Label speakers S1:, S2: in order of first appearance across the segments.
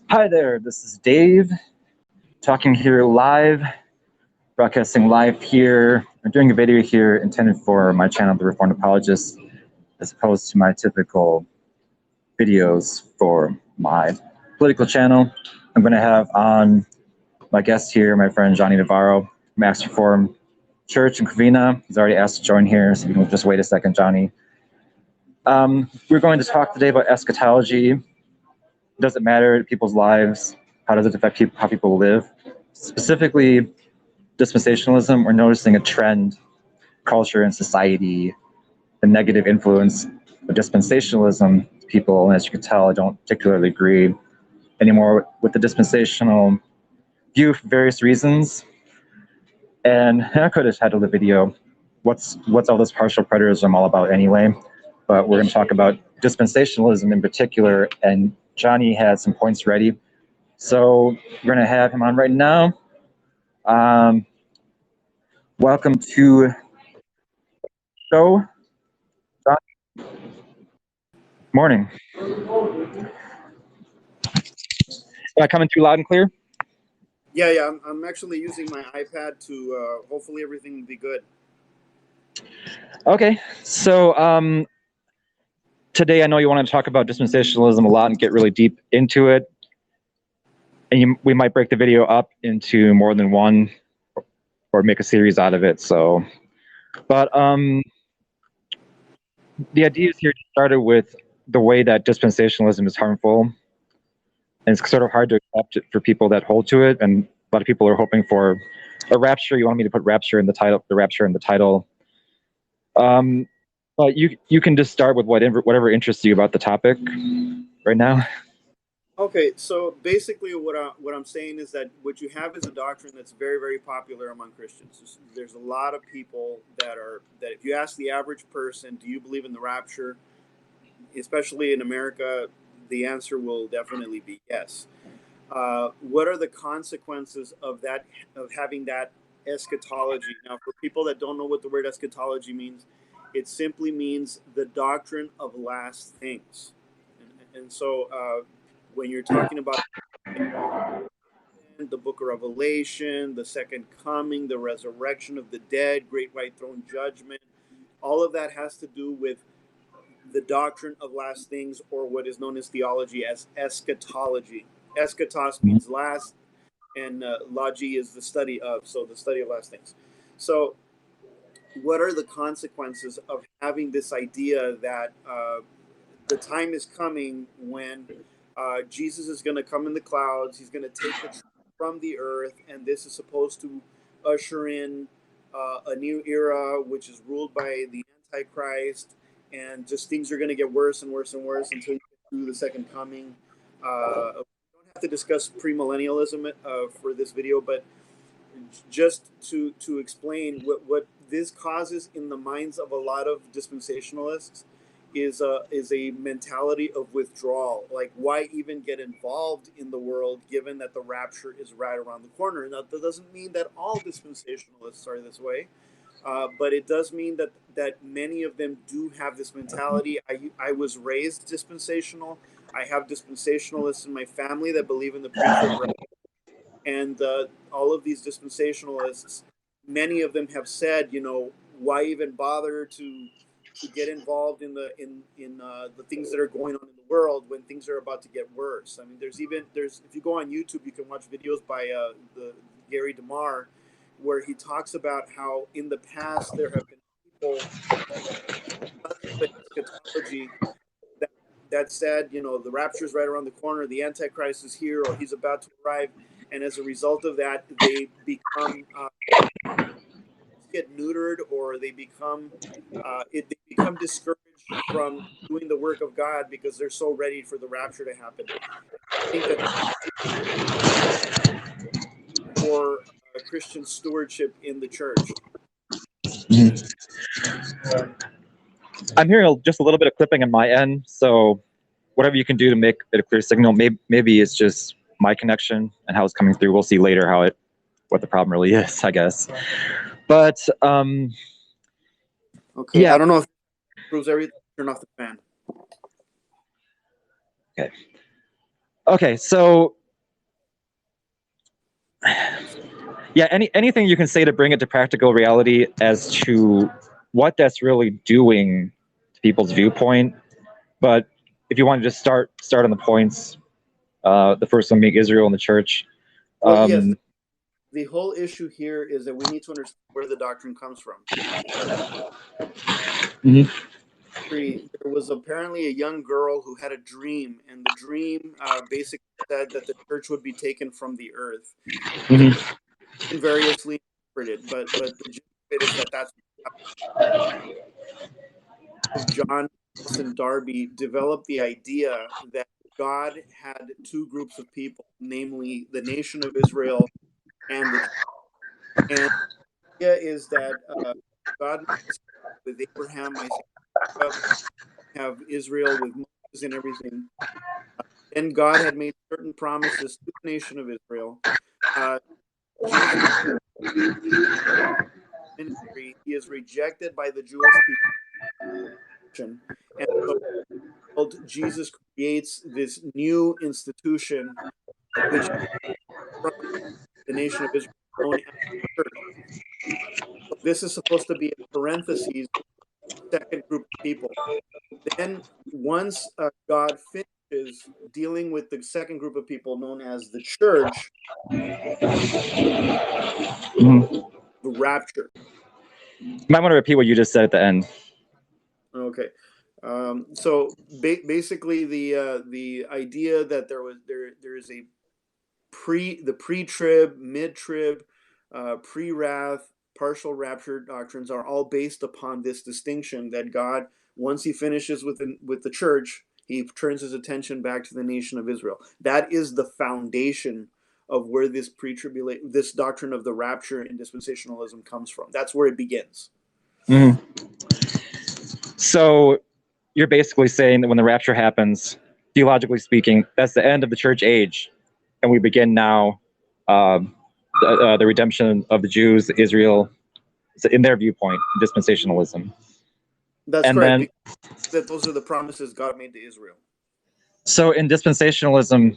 S1: Hi there, this is Dave, talking here live, broadcasting live here. I'm doing a video here intended for my channel, The Reformed Apologist, as opposed to my typical videos for my political channel. I'm going to have on my guest here, my friend Johnny Navarro, Max Reformed Church in Covina. He's already asked to join here, so you can just wait a second, Johnny. We're going to talk today about eschatology. Does it matter to people's lives? How does it affect how people live? Specifically, dispensationalism, we're noticing a trend, culture and society, the negative influence of dispensationalism. People, as you can tell, I don't particularly agree anymore with the dispensational view for various reasons. And I could have titled the video, what's all this partial preterism all about anyway? But we're going to talk about dispensationalism in particular, and Johnny had some points ready. So we're going to have him on right now. Welcome to the show, Johnny. Morning. Am I coming through loud and clear?
S2: Yeah. I'm actually using my iPad to hopefully everything will be good.
S1: Okay, so today I know you want to talk about dispensationalism a lot and get really deep into it. And we might break the video up into more than one or make a series out of it. So, but the idea is here started with the way that dispensationalism is harmful. And it's sort of hard to accept it for people that hold to it. And a lot of people are hoping for a rapture. You want me to put rapture in the title, the rapture in the title. But you can just start with whatever interests you about the topic right now.
S2: Okay, so basically what I'm saying is that what you have is a doctrine that's very, very popular among Christians. There's a lot of people that if you ask the average person, do you believe in the rapture, especially in America, the answer will definitely be yes. What are the consequences of having that eschatology? Now, for people that don't know what the word eschatology means, it simply means the doctrine of last things. And so when you're talking about the book of Revelation, the second coming, the resurrection of the dead, great white throne judgment, all of that has to do with the doctrine of last things, or what is known as theology as eschatology. Eschatos means last, and logi is the study of, so the study of last things. So what are the consequences of having this idea that the time is coming when Jesus is going to come in the clouds, he's going to take the truth from the earth, and this is supposed to usher in a new era which is ruled by the Antichrist, and just things are going to get worse and worse and worse until you get through the second coming. We don't have to discuss premillennialism for this video, but just to explain what this causes in the minds of a lot of dispensationalists is a mentality of withdrawal. Like, why even get involved in the world given that the rapture is right around the corner? Now, that doesn't mean that all dispensationalists are this way, but it does mean that many of them do have this mentality. I was raised dispensational. I have dispensationalists in my family that believe in the pre-trib, and all of these dispensationalists, many of them have said, why even bother to get involved in the things that are going on in the world when things are about to get worse. I mean, there's if you go on YouTube, you can watch videos by the Gary DeMar, where he talks about how in the past there have been people with eschatology that said, the rapture is right around the corner, the Antichrist is here, or he's about to arrive, and as a result of that, they become get neutered, or they become discouraged from doing the work of God because they're so ready for the rapture to happen. I think that for Christian stewardship in the church.
S1: I'm hearing just a little bit of clipping on my end, so whatever you can do to make it a clear signal. Maybe it's just my connection and how it's coming through. We'll see later what the problem really is, I guess. But
S2: okay, yeah. I don't know if it proves everything. Turn off the fan.
S1: Okay. Okay, so yeah, anything you can say to bring it to practical reality as to what that's really doing to people's viewpoint. But if you want to just start on the points, the first one being Israel and the church.
S2: Well, yes, the whole issue here is that we need to understand where the doctrine comes from.
S1: Mhm.
S2: There was apparently a young girl who had a dream, and the dream basically said that the church would be taken from the earth.
S1: Mhm.
S2: And variously interpreted, but the gist of it is that that's John Nelson Darby developed the idea that God had two groups of people, namely the nation of Israel and the church. And the idea is that God with Abraham, Isaac, Jacob, have Israel with Moses and everything. Then God had made certain promises to the nation of Israel. Jesus ministry, he is rejected by the Jewish people, and so Jesus creates this new institution, which from the nation of Israel known as the church. So this is supposed to be a parentheses, second group of people. Then once God finishes dealing with the second group of people known as the church,
S1: Mhm.
S2: the rapture.
S1: You might want to repeat what you just said at the end.
S2: Okay. So basically, the idea that there is a pre-trib, mid-trib, pre-wrath, partial rapture doctrines are all based upon this distinction that God, once he finishes with the church, he turns his attention back to the nation of Israel. That is the foundation of where this doctrine of the rapture and dispensationalism comes from. That's where it begins.
S1: Mhm. So you're basically saying that when the rapture happens, theologically speaking, that's the end of the church age, and we begin now the redemption of the Jews, Israel, in their viewpoint, dispensationalism.
S2: That's
S1: And
S2: correct.
S1: then,
S2: Because that those are the promises God made to Israel.
S1: so in dispensationalism,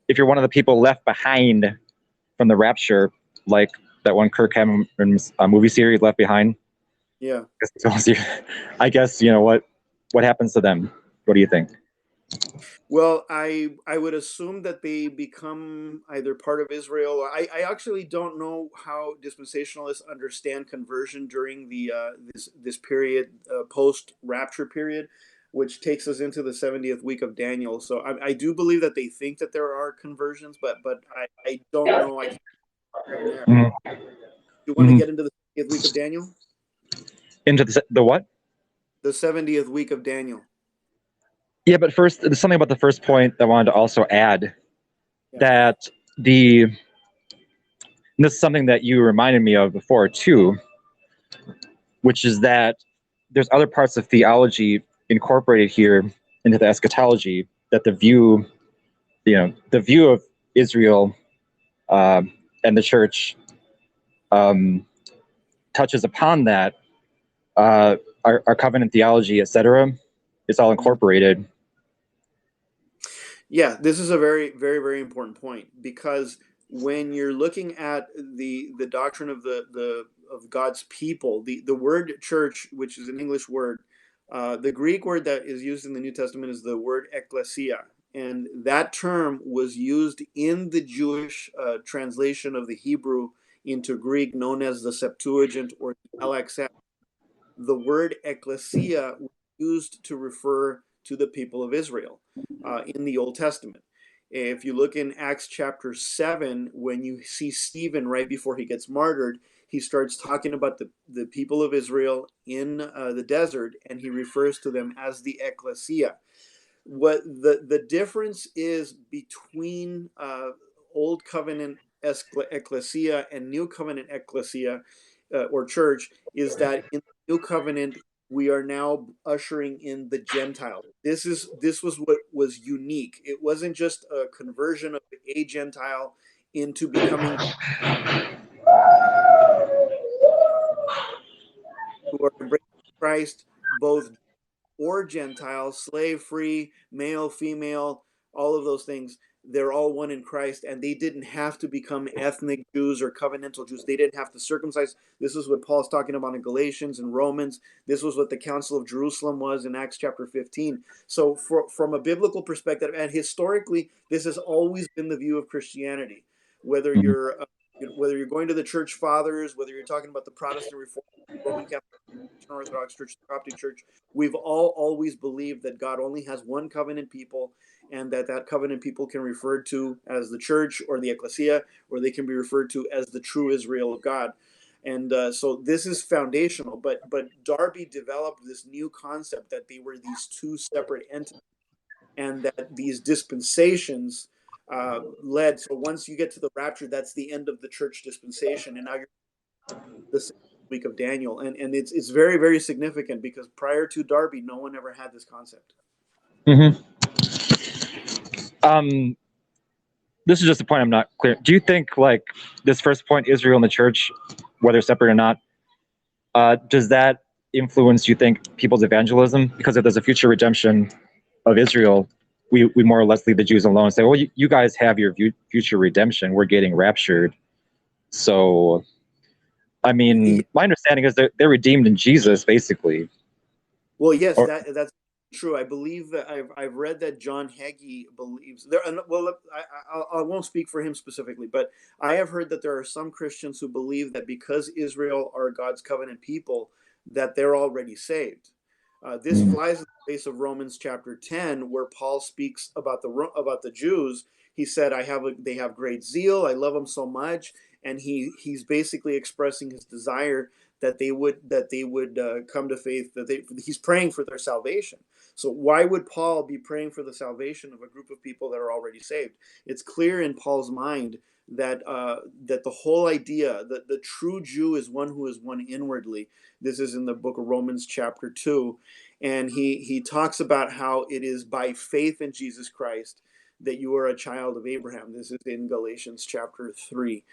S1: if you're one of the people left behind from the rapture, like that one Kirk Cameron's movie series Left Behind,
S2: Yeah.
S1: I guess you know what happens to them. What do you think?
S2: Well, I would assume that they become either part of Israel. I actually don't know how dispensationalists understand conversion during the this period post rapture period, which takes us into the 70th week of Daniel. So I do believe that they think that there are conversions, but I don't know. I can't from there.
S1: Mm-hmm.
S2: You want to get into the 70th week of Daniel?
S1: Into the what?
S2: The 70th week of Daniel.
S1: Yeah, but first, there's something about the first point that I wanted to also add
S2: Yeah.
S1: that and this is something that you reminded me of before too, which is that there's other parts of theology incorporated here into the eschatology that the view of Israel and the church touches upon that. Our covenant theology, etc., it's all incorporated.
S2: Yeah, this is a very, very, very important point because when you're looking at the doctrine of the of God's people, the word church, which is an English word, the Greek word that is used in the New Testament is the word ecclesia, and that term was used in the Jewish translation of the Hebrew into Greek, known as the Septuagint or the LXX. The word ecclesia was used to refer to the people of Israel in the Old Testament. If you look in Acts chapter 7, when you see Stephen right before he gets martyred, he starts talking about the people of Israel in the desert, and he refers to them as the ecclesia. What the difference is between Old Covenant ecclesia and New Covenant ecclesia or church is that in the New Covenant we are now ushering in the Gentiles. This was what was unique. It wasn't just a conversion of a Gentile into becoming who are embracing Christ, both or Gentile, slave free, male, female, all of those things, they're all one in Christ, and they didn't have to become ethnic Jews or covenantal Jews. They didn't have to circumcise. This is what Paul's talking about in Galatians and Romans. This was what the Council of Jerusalem was in Acts chapter 15. So from a biblical perspective, and historically, this has always been the view of Christianity. Whether
S1: Mhm.
S2: you're going to the church fathers, whether you're talking about the Protestant Reform, Roman Catholic, Orthodox Church, the Coptic Church, we've all always believed that God only has one covenant people, and that covenant people can be referred to as the church or the ecclesia, or they can be referred to as the true Israel of God. And so this is foundational. But Darby developed this new concept that they were these two separate entities, and that these dispensations led. So once you get to the rapture, that's the end of the church dispensation, and now you're the week of Daniel, and it's very, very significant, because prior to Darby, no one ever had this concept.
S1: Mhm. This is just a point I'm not clear. Do you think, like, this first point, Israel and the church, whether separate or not, does that influence, you think, people's evangelism? Because if there's a future redemption of Israel, we more or less leave the Jews alone and say, well, you guys have your future redemption. We're getting raptured. So, I mean, my understanding is that they're redeemed in Jesus, basically.
S2: Well, yes,
S1: Or,
S2: that's true. I believe that I've read that John Hagee believes there. Well, I won't speak for him specifically, but I have heard that there are some Christians who believe that because Israel are God's covenant people, that they're already saved. This flies in the face of Romans chapter 10, where Paul speaks about the Jews. He said, they have great zeal. I love them so much," and he's basically expressing his desire that they would come to faith. He's praying for their salvation. So why would Paul be praying for the salvation of a group of people that are already saved? It's clear in Paul's mind that that the whole idea that the true Jew is one who is one inwardly. This is in the book of Romans chapter 2, and he talks about how it is by faith in Jesus Christ that you are a child of Abraham. This is in Galatians chapter 3.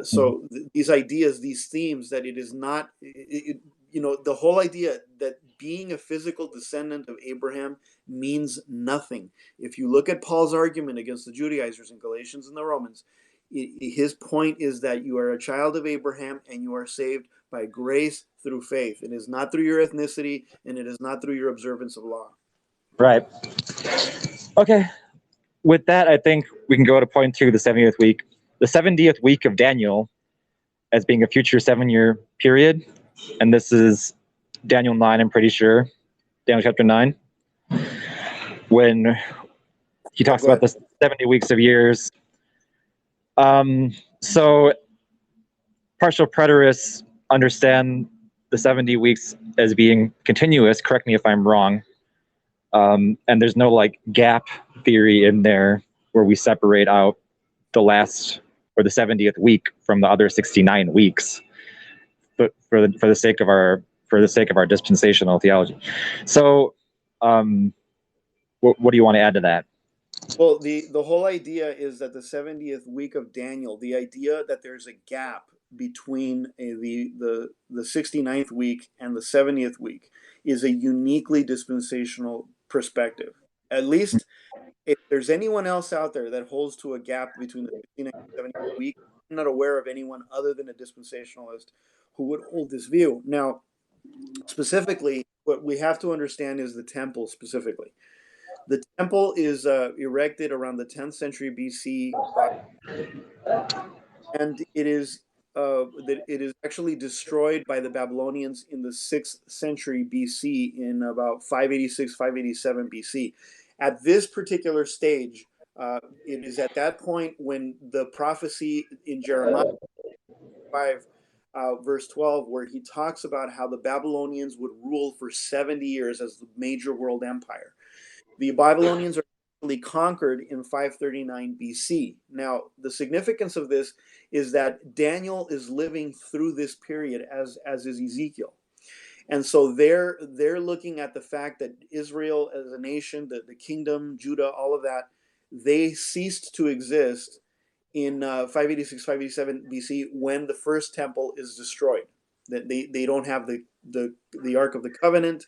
S2: So these ideas, these themes, that it is not, the whole idea that being a physical descendant of Abraham means nothing. If you look at Paul's argument against the Judaizers in Galatians and the Romans, his point is that you are a child of Abraham and you are saved by grace through faith. It is not through your ethnicity, and it is not through your observance of law.
S1: right. Okay. With that, I think we can go to point 2, the 70th week. The 70th week of Daniel as being a future 7-year period. And this is Daniel 9, I'm pretty sure. Daniel chapter 9. When he talks about the 70 weeks of years. So partial preterists understand the 70 weeks as being continuous. Correct me if I'm wrong. And there's no like gap theory in there where we separate out the last or the 70th week from the other 69 weeks, but for the sake of our dispensational theology. So, what do you want to add to that?
S2: Well, the whole idea is that the 70th week of Daniel, the idea that there's a gap between the 69th week and the 70th week, is a uniquely dispensational perspective. At least if there's anyone else out there that holds to a gap between the 69th and 70th week, I'm not aware of anyone other than a dispensationalist who would hold this view. Now, specifically, what we have to understand is the temple specifically. The temple is erected around the 10th century BC, and it is actually destroyed by the Babylonians in the 6th century BC, in about 586, 587 BC. At this particular stage, it is at that point when the prophecy in Jeremiah 5, verse 12, where he talks about how the Babylonians would rule for 70 years as the major world empire. The Babylonians are conquered in 539 BC. Now, the significance of this is that Daniel is living through this period, as is Ezekiel. And so they're looking at the fact that Israel as a nation, the kingdom, Judah, all of that, they ceased to exist in 586, 587 BC, when the first temple is destroyed. That they don't have the Ark of the Covenant.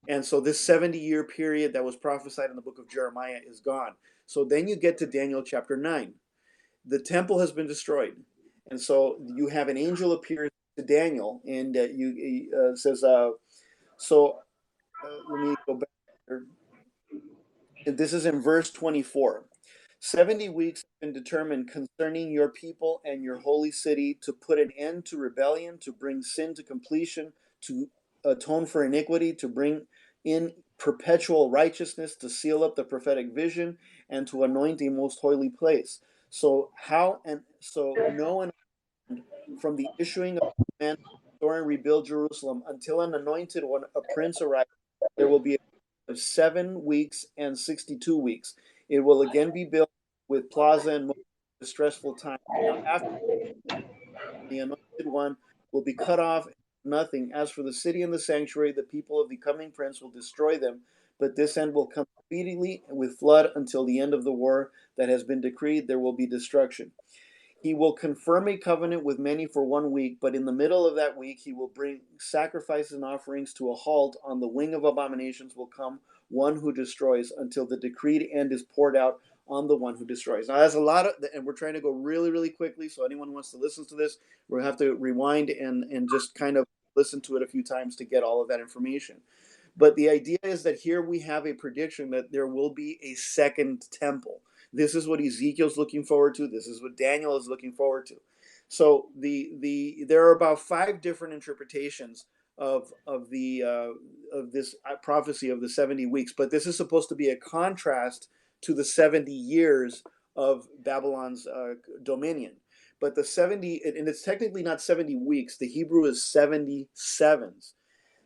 S2: And so this 70-year period that was prophesied in the book of Jeremiah is gone. So then you get to Daniel chapter 9. The temple has been destroyed. And so you have an angel appear to Daniel, and says, let me go back here. This is in verse 24. 70 weeks have been determined concerning your people and your holy city to put an end to rebellion, to bring sin to completion, to atone for iniquity, to bring in perpetual righteousness, to seal up the prophetic vision, and to anoint a most holy place. So no one from the issuing of the command to restore and rebuild Jerusalem until an anointed one, a prince, arrives, there will be a 7 weeks and 62 weeks. It will again be built with plaza and stressful time. Now, after the anointed one will be cut off, nothing. As for the city and the sanctuary, the people of the coming prince will destroy them. But this end will come speedily with flood until the end of the war that has been decreed. There will be destruction. He will confirm a covenant with many for 1 week, but in the middle of that week he will bring sacrifices and offerings to a halt. On the wing of abominations will come one who destroys until the decreed end is poured out on the one who destroys. Now that's a lot of, and we're trying to go really, really quickly, so anyone who wants to listen to this, we'll have to rewind and just kind of listen to it a few times to get all of that information. But the idea is that here we have a prediction that there will be a second temple. This is what Ezekiel's looking forward to. This is what Daniel is looking forward to. So there are about 5 different interpretations of this prophecy of the 70 weeks, but this is supposed to be a contrast to the 70 years of Babylon's dominion. But the 70, and it's technically not 70 weeks. The Hebrew is 70 sevens.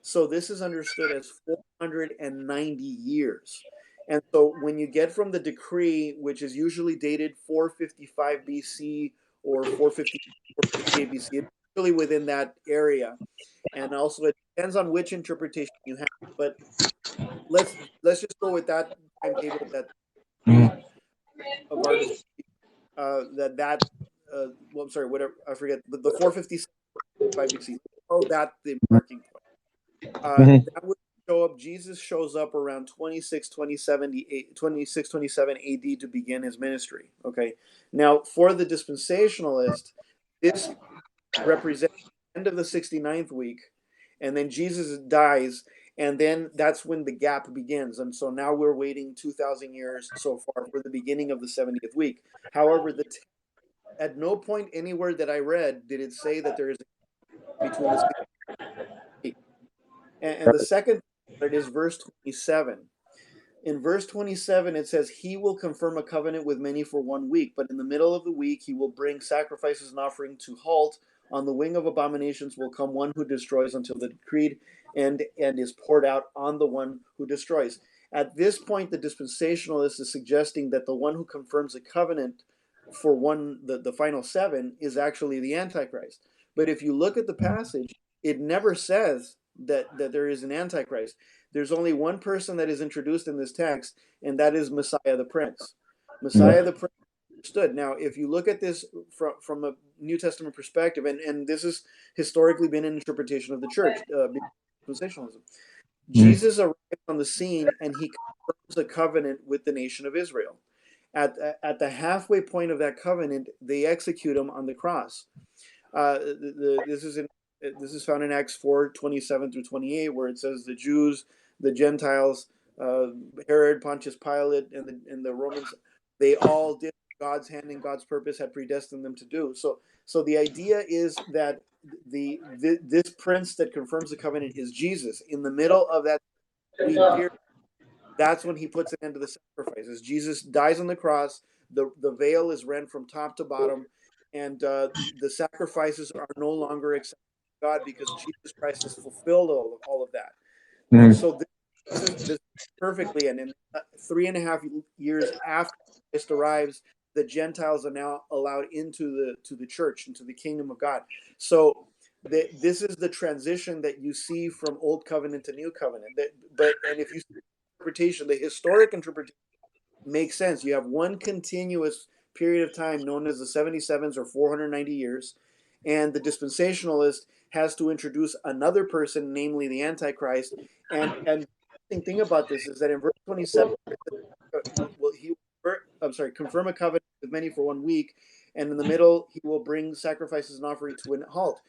S2: So this is understood as 490 years. And so when you get from the decree, which is usually dated 455 BC or 458 BC, it's usually within that area. And also it depends on which interpretation you have. But let's just go with that timetable that of our well, I'm sorry, whatever, I forget, but the 455 BC. Oh, that the marking point. That would show up. Jesus shows up around 2627 AD to begin his ministry. Okay. Now, for the dispensationalist, this represents the end of the 69th week, and then Jesus dies, and then that's when the gap begins. And so now we're waiting 2,000 years so far for the beginning of the 70th week. However, at no point anywhere that I read did it say that there is between the 60 and the second part is verse 27. In verse 27, it says, He will confirm a covenant with many for 1 week, but in the middle of the week he will bring sacrifices and offering to halt. On the wing of abominations will come one who destroys until the decreed end is poured out on the one who destroys. At this point, the dispensationalist is suggesting that the one who confirms a covenant for the final 7 is actually the Antichrist. But if you look at the passage, it never says that there is an Antichrist. There's only one person that is introduced in this text, and that is Messiah the Prince. Messiah the Prince understood. Now, if you look at this from a New Testament perspective, and this has historically been an interpretation of the church, dispensationalism, Jesus arrives on the scene and he confirms a covenant with the nation of Israel. At the halfway point of that covenant, they execute him on the cross. This is found in Acts 4:27 through 28, where it says the Jews, the Gentiles, Herod, Pontius Pilate, and the Romans, they all did God's hand and God's purpose had predestined them to do. So the idea is that this prince that confirms the covenant is Jesus. In the middle of that period, that's when he puts an end to the sacrifices. Jesus dies on the cross. The veil is rent from top to bottom, and the sacrifices are no longer accepted by God because Jesus Christ has fulfilled all of that. And so this perfectly, and in 3.5 years after Christ arrives, the Gentiles are now allowed into the church, into the kingdom of God. So this is the transition that you see from Old Covenant to New Covenant. And if you see interpretation, the historic interpretation makes sense. You have one continuous period of time known as the 77s or 490 years, and the dispensationalist has to introduce another person, namely the Antichrist. And the thing about this is that in verse 27, confirm a covenant with many for 1 week, and in the middle he will bring sacrifices and offering to an halt.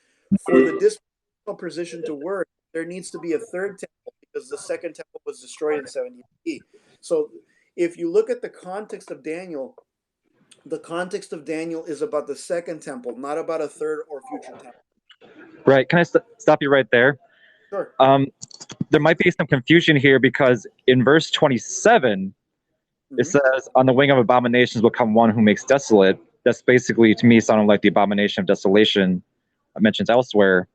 S2: For the dispensational position to work, there needs to be a third temple because the second temple was destroyed in 70 AD. So if you look at the context of Daniel, the context of Daniel is about the second temple, not about a third or future temple.
S1: Right. Can I stop you right there?
S2: Sure.
S1: There might be some confusion here because in verse 27, it says, on the wing of abominations will come one who makes desolate. That's basically, to me, sounding like the abomination of desolation mentioned elsewhere.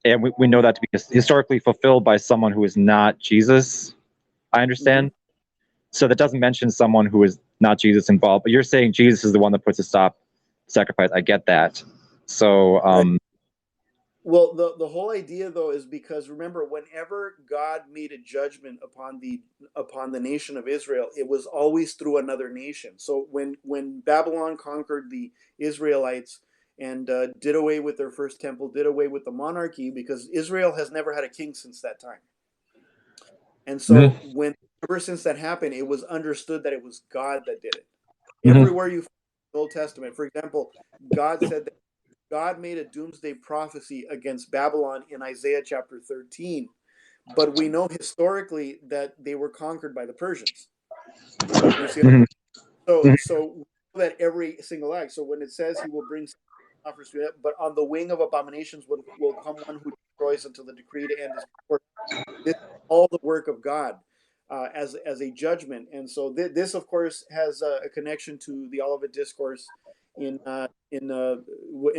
S1: And we know that to be historically fulfilled by someone who is not Jesus, I understand. So that doesn't mention someone who is not Jesus involved. But you're saying Jesus is the one that puts a stop to sacrifice. I get that. So,
S2: well, the whole idea though is because remember, whenever God made a judgment upon the nation of Israel, it was always through another nation. So when Babylon conquered the Israelites and did away with their first temple, did away with the monarchy, because Israel has never had a king since that time. And so ever since that happened, it was understood that it was God that did it. Everywhere you find the Old Testament, for example, God said that God made a doomsday prophecy against Babylon in Isaiah chapter 13. But we know historically that they were conquered by the Persians. You see? So we know that every single act. So when it says he will bring offers to it, but on the wing of abominations will come one who destroys until the decree to end is performed. This is all the work of God as a judgment. And so this, of course, has a connection to the Olivet Discourse in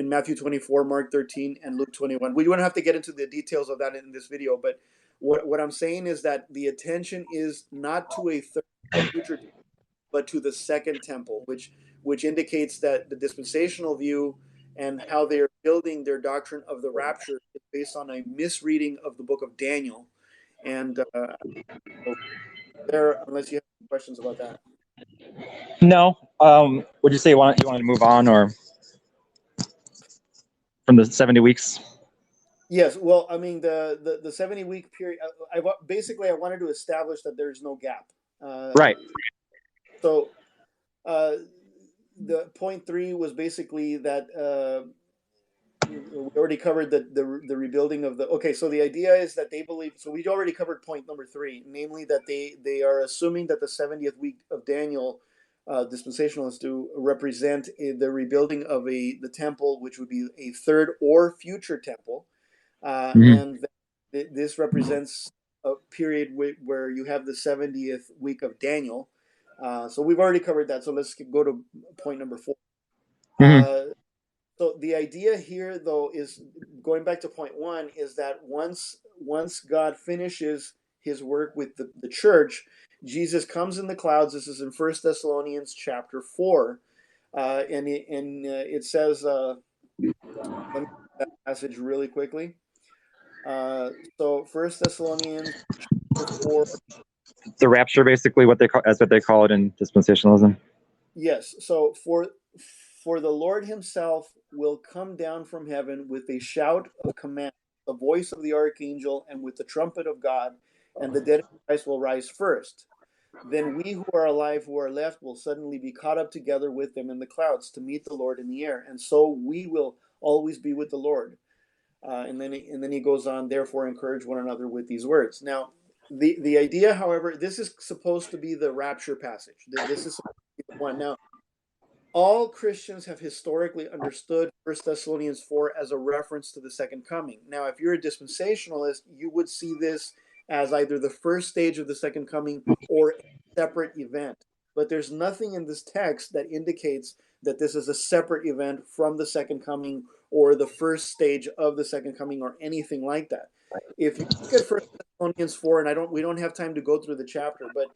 S2: Matthew 24, Mark 13, and Luke 21. We don't have to get into the details of that in this video, but what I'm saying is that the attention is not to a third or future temple, but to the second temple, which indicates that the dispensational view and how they are building their doctrine of the rapture is based on a misreading of the book of Daniel. And there, unless you have questions about that.
S1: No. Would you say you wanted to move on, or from the 70 weeks?
S2: Yes. Well, I mean, the 70-week period. I wanted to establish that there's no gap.
S1: Right.
S2: So, the point 3 was basically that we already covered the rebuilding of the. Okay, so the idea is that they believe. So we already covered point number 3, namely that they are assuming that the 70th week of Daniel, dispensationalists do represent the rebuilding of the temple, which would be a third or future temple, and this represents a period where you have the 70th week of Daniel. So we've already covered that. So let's go to point number 4. So the idea here, though, is going back to point 1, is that once God finishes his work with the church, Jesus comes in the clouds. This is in 1 Thessalonians chapter 4. And it says, let me read that passage really quickly. So 1 Thessalonians chapter 4.
S1: The rapture, basically, that's what they call it in dispensationalism.
S2: Yes. So for the Lord himself will come down from heaven with a shout of command, the voice of the archangel, and with the trumpet of God, and the dead in Christ will rise first. Then we who are alive, who are left, will suddenly be caught up together with them in the clouds to meet the Lord in the air, and so we will always be with the Lord. And then he goes on, therefore encourage one another with these words. Now, the idea, however, this is supposed to be the rapture passage. This is supposed to be the one. Now, all Christians have historically understood 1 Thessalonians 4 as a reference to the second coming. Now, if you're a dispensationalist, you would see this as either the first stage of the second coming or a separate event. But there's nothing in this text that indicates that this is a separate event from the second coming or the first stage of the second coming or anything like that. If you look at 1 Thessalonians 4, and we don't have time to go through the chapter, but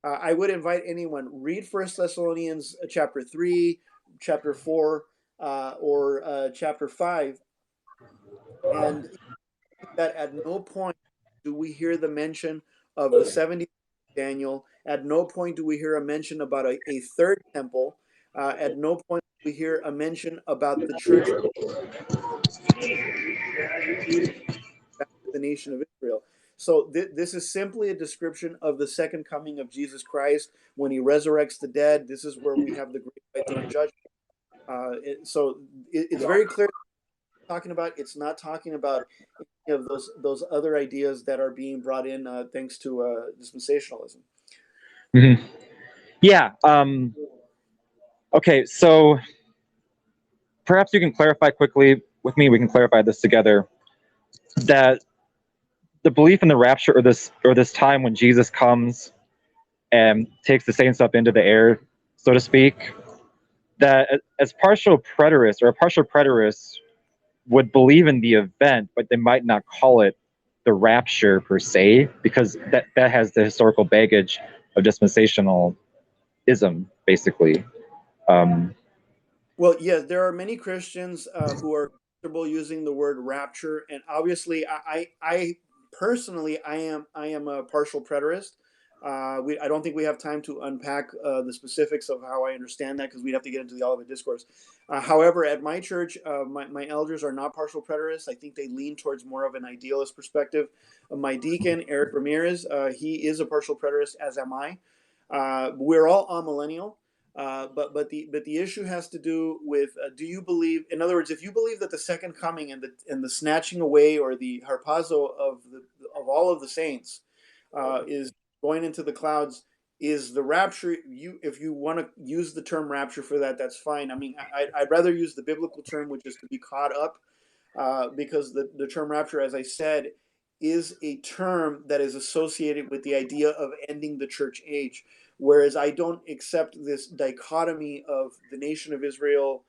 S2: I would invite anyone, read 1 Thessalonians chapter 3, chapter 4, or chapter 5, and that at no point do we hear the mention of the 70 Daniel. At no point do we hear a mention about a third temple. At no point do we hear a mention about the church, the nation of Israel. So this is simply a description of the second coming of Jesus Christ when he resurrects the dead. This is where we have the great white throne judgment. It's very clear talking about. It's not talking about any of those other ideas that are being brought in thanks to dispensationalism.
S1: Mm-hmm. Yeah. Okay. So perhaps you can clarify quickly with me. We can clarify this together. That the belief in the rapture, or this time when Jesus comes and takes the saints up into the air, so to speak, that as partial preterists, or a partial preterist would believe in the event, but they might not call it the rapture per se, because that has the historical baggage of dispensationalism, basically.
S2: Well, yes, there are many Christians who are comfortable using the word rapture, and obviously, I personally, I am a partial preterist. I don't think we have time to unpack the specifics of how I understand that, because we'd have to get into the Olivet Discourse. However, at my church, my elders are not partial preterists. I think they lean towards more of an idealist perspective. My deacon, Eric Ramirez, he is a partial preterist, as am I. We're all amillennial. But the issue has to do with do you believe, in other words, if you believe that the second coming and the snatching away, or the harpazo of all of the saints is going into the clouds, is the rapture, if you want to use the term rapture for that, that's fine. I mean, I'd rather use the biblical term, which is to be caught up, because the term rapture, as I said, is a term that is associated with the idea of ending the church age. Whereas I don't accept this dichotomy of the nation of Israel,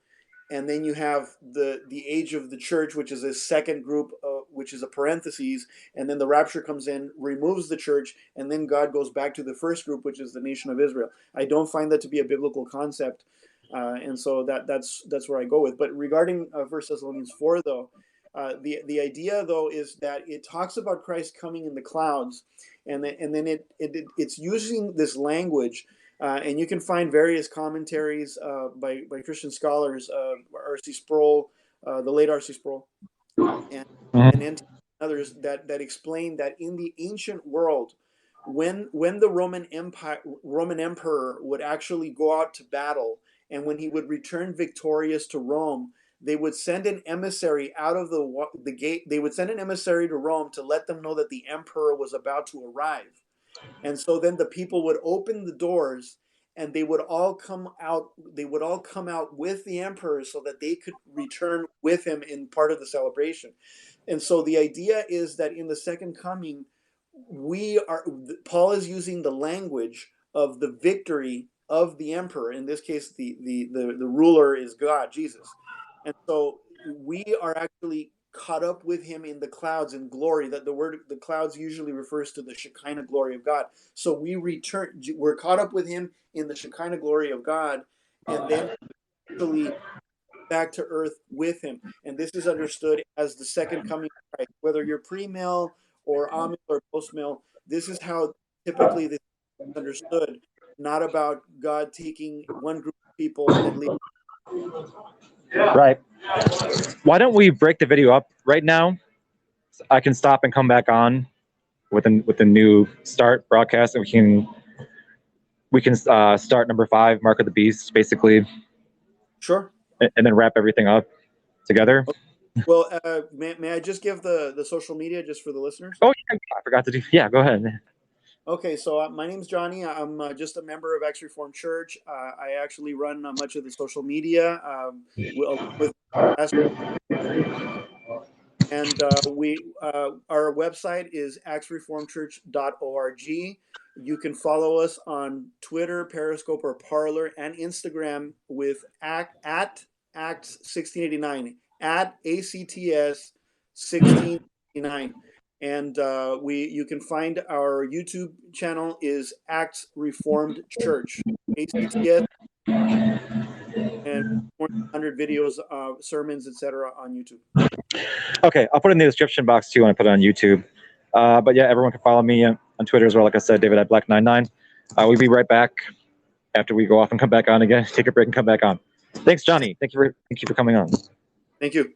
S2: and then you have the age of the church, which is a second group, which is a parentheses, and then the rapture comes in, removes the church, and then God goes back to the first group, which is the nation of Israel. I don't find that to be a biblical concept, and so that's where I go with. But regarding 1 Thessalonians 4, though, the idea, though, is that it talks about Christ coming in the clouds, and then it's using this language, and you can find various commentaries by Christian scholars, R.C. Sproul, the late R.C. Sproul, and others that explain that in the ancient world, when the Roman emperor would actually go out to battle, and when he would return victorious to Rome, they would send an emissary out of the gate. They would send an emissary to Rome to let them know that the emperor was about to arrive. And so then the people would open the doors, and they would all come out. They would all come out with the emperor so that they could return with him in part of the celebration. And so the idea is that in the second coming, Paul is using the language of the victory of the emperor. In this case, the ruler is God, Jesus. And so we are actually caught up with him in the clouds in glory. That the clouds usually refers to the Shekinah glory of God. So we're caught up with him in the Shekinah glory of God, and then actually back to earth with him. And this is understood as the second coming of Christ. Whether you're pre-mill or amill or post-mill, this is how typically this is understood. Not about God taking one group of people and leaving.
S1: Right. Why don't we break the video up right now? I can stop and come back on with a new start broadcast, and we can start number 5, Mark of the Beast, basically.
S2: Sure.
S1: And then wrap everything up together.
S2: Well, may I just give the social media just for the listeners?
S1: Oh, yeah, I forgot to do. Yeah, go ahead.
S2: Okay, so my name's Johnny. I'm just a member of Acts Reformed Church. I actually run much of the social media with and our website is actsreformedchurch.org. You can follow us on Twitter, Periscope, or Parler, and Instagram with at Acts 1689, at ACTS 1689. And you can find our YouTube channel is Acts Reformed Church, ACTS, and 100 videos, sermons, etc. on YouTube.
S1: Okay, I'll put it in the description box too when I put it on YouTube. But yeah, everyone can follow me on Twitter as well. Like I said, David at Black99. We'll be right back after we go off and come back on again. Take a break and come back on. Thanks, Johnny. Thank you for coming on.
S2: Thank you.